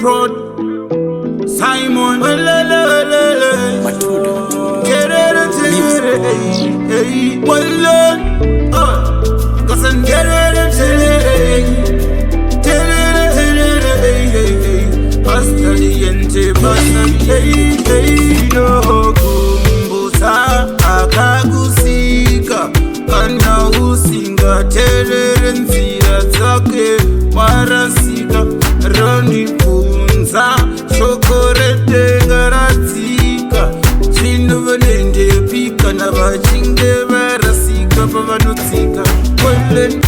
prod Simon kumbusa akakusika kana usinga terere nzira dzake warasika rondikunza shokorete garadzika chinovenende pika na vachinge varasika pavanotsika kwelen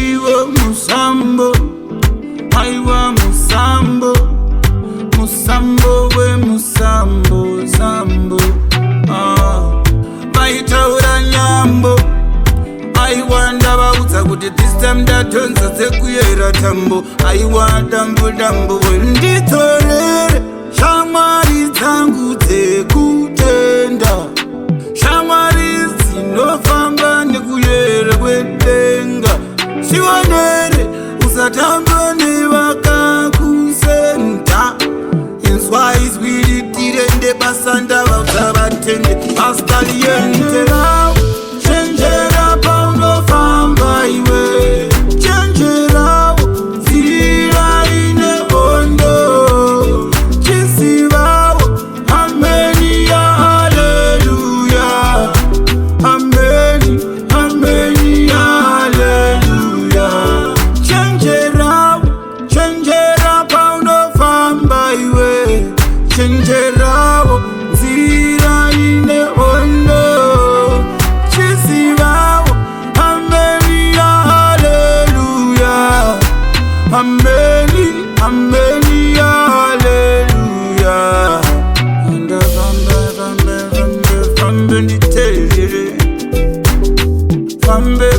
iwo musambo aiwa musambo musambo we musambo sambo vaitaura nyambo aiwanda vaudza kuti this time ndatonza dzekuyera tambo aiwa dambo dambo wenditorere shamwari dzangu dzekutenda shamwari dzinofamba nekuyera kwedenga chionere usatamba nevakakusenta inzwa izwiritirende basanda vabva vatende askaliente chenjera paunofamba iwe chenjerawo nzira ine hondo chisivawo ameni ya haleluya ameni ameni ya haleluya chenjera paunofamba iwe chenjerawo nzira ine hondo chisivawo ameni ya haleluya ameni ameni ya haleluya fambe nditerere fambe